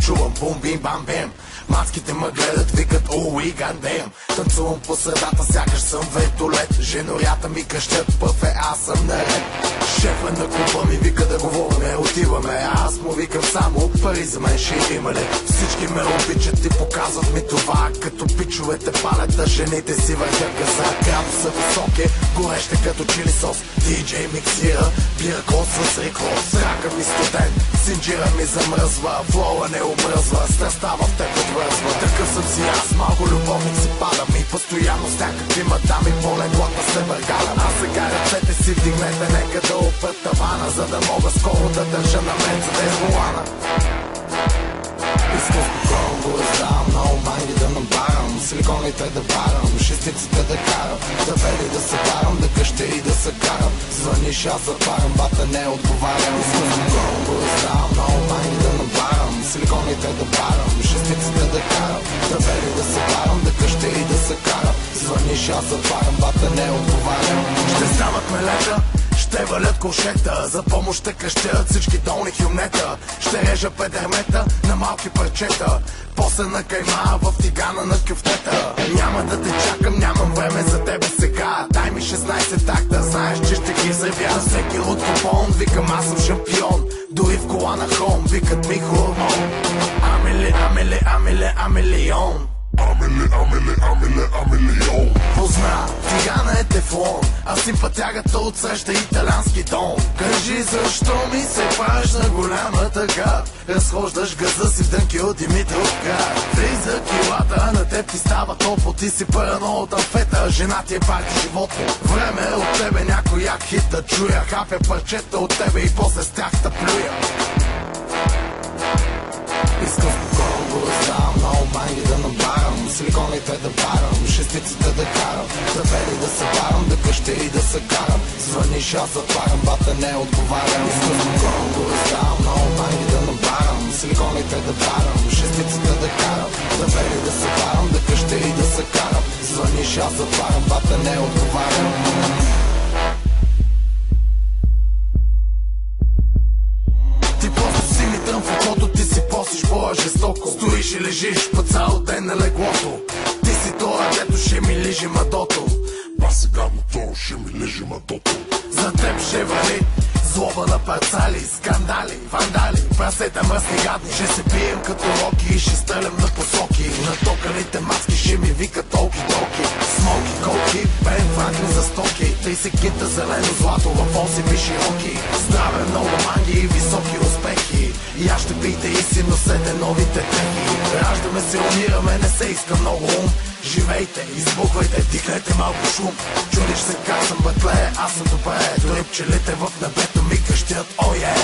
чувам бум бим бам бем. Мацките ме гледат, викат уи гандем. Танцувам по средата, сякаш съм вертолет. Женорята ми къщат, пъфе, аз съм наред. Шефа на клуба ми вика да говориме, отиваме. Аз му викам само, пари за мен ще има ли? Всички ме обичат и показват ми това. Като пичовете палят, а жените си въртят газа. Градуса високи, гореща като чили сос. Диджей миксира, бира кос с рекорд. Крака ми студент, синджира ми замръзва. Флоа не обръзва, страстта в теб отвързва. Такъв съм си аз, малко любовник си падам. И постоянно с някакви мадами по леглата се бъргалям. А сега ръцете си вдигнете, нека да опрат тавана, за да мога скоро да държа на Мерцедес волана. Искам спокойно го раздавам, много манги да набарам, силиконите да барам, шестиците да карам, да вели да се барам, да къща и да се карам. Звъниш, аз затварям, бата не отговарям. Искам спокойно го раздавам, много манги да набарам, силиконите да барам, шестиците да карам, да вели да се барам, да къща и да се карам. Звъниш, аз затварям, бата не отговарям. Ще стават мелета, ще валят кошета, за помощ ще крещят всички долни хюмнета. Ще режа педермета на малки парчета, после на кайма в тигана на кюфтета. Няма да те чакам, нямам време за тебе сега. Дай ми 16 такта, знаеш, че ще ги взревя. Всеки от купон, викам аз съм шампион. Дори в кола на хром, викат ми хормон. Амели, амели, амели, амелион. Амелион. Позна, тигана е тефлон, а симпатягата отсреща италиански дом. Кажи защо ми се правиш на голяма тъга, разхождаш газа си в дънки от Димитровград. Влиза килата, на теб ти става топло, ти си парано от амфета, жена ти е парти животно. Време е от тебе някой як хит да чуя, хапя парчета от тебе и после с тях да плюя. Искам спокойно го раздавам, много манги да набарам, силиконите да барам, шестиците да карам, да вели да се барам, да къща и да се карам. Звъниш, аз затварям, бата не отговарям. Искам спокойно го раздавам, много манги да набарам, силиконите да барам, шестиците да карам, да вели да се барам, да къща и да се карам. Звъниш, аз затварям, бата не отговарям. Жестоко стоиш и лежиш по цял ден на леглото. Ти си това, дето ще ми лижи мадото. Ба сега мотор ще ми лижи мадото. За теб ще вали злоба на парцали, скандали, вандали, прасета мръсни гадни. Ще се пием като роки и ще стрелям на посоки. Натоканите маски ще ми викат толки-толки. Смоки, колки, бен, франкли за стоки. 30 кинта зелено злато в оси ми широки. Здраве, много манги и високи успехи. И аз ще пийте и си носете новите техи. Раждаме се, умираме, не се иска много ум. Живейте, избухвайте, дихнете малко шум. Чудиш се как съм бътле, аз съм добре. Дори пчелите в небето ми къщят, ое.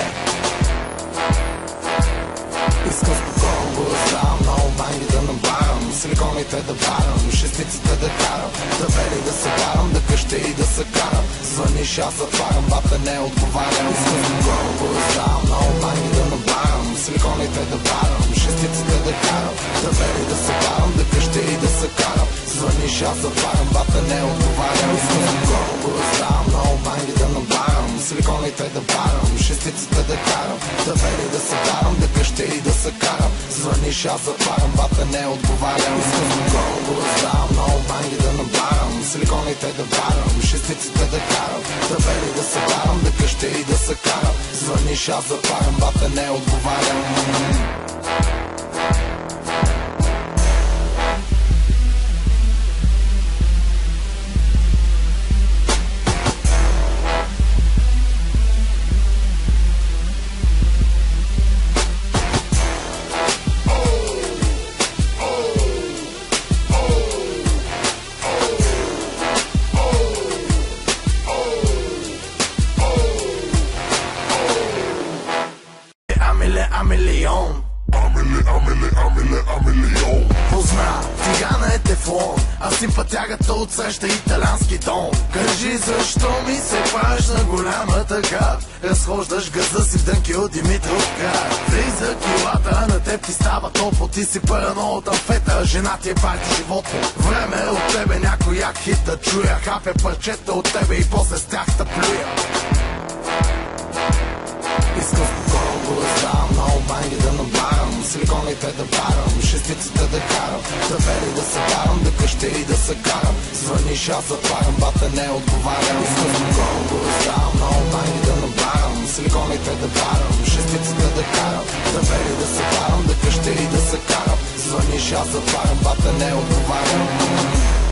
Искам спокойно го раздавам, много манги да набарам, силиконите да барам, шестиците да карам, да вели да се барам, да къща и да се карам. Звъниш, аз затварям, бата не отговарям. Искам спокойно го раздавам, много манги да набарам, силиконите да барам, шестиците да карам, да вели да се барам, да къща и да се карам. Звъниш, аз затварям, бата не отговарям. Искам спокойно го раздавам, много манги да набарам, силиконите да барам, шестиците да карам, да вели да се барам, да къща и да се карам. Звъниш, аз затварям, бата не отговарям. Искам спокойно го раздавам, много манги да набарам, силиконите да барам, шестиците да карам, да вели да се барам, да къща и да се карам. Звъниш, аз затварям, бата не отговарям. Амелион. Позна, тигана е тефлон, а симпатягата отсреща италиански дом. Кажи защо ми се правиш на голяма тъга, разхождаш газа си в дънки от Димитровград. Влиза килата, на теб ти става топло, ти си парано от амфета, жена ти е парти животно. Време е от тебе някой як хит да чуя, хапя парчета от тебе и после с тях да плюя. Искам спокойно го раздавам, много манги да набарам, силиконите да варам, шестицата да карам, тавери да се карам, да къщери да се карам. Звъниш, аз затварям, бата не отговарям. Искам спокойно го раздавам, много байни да набарам, силиконите да варам, шестицата да карам, тавери да се карам, да къщери да се карам. Звъниш, аз затварям, бата не отговарям.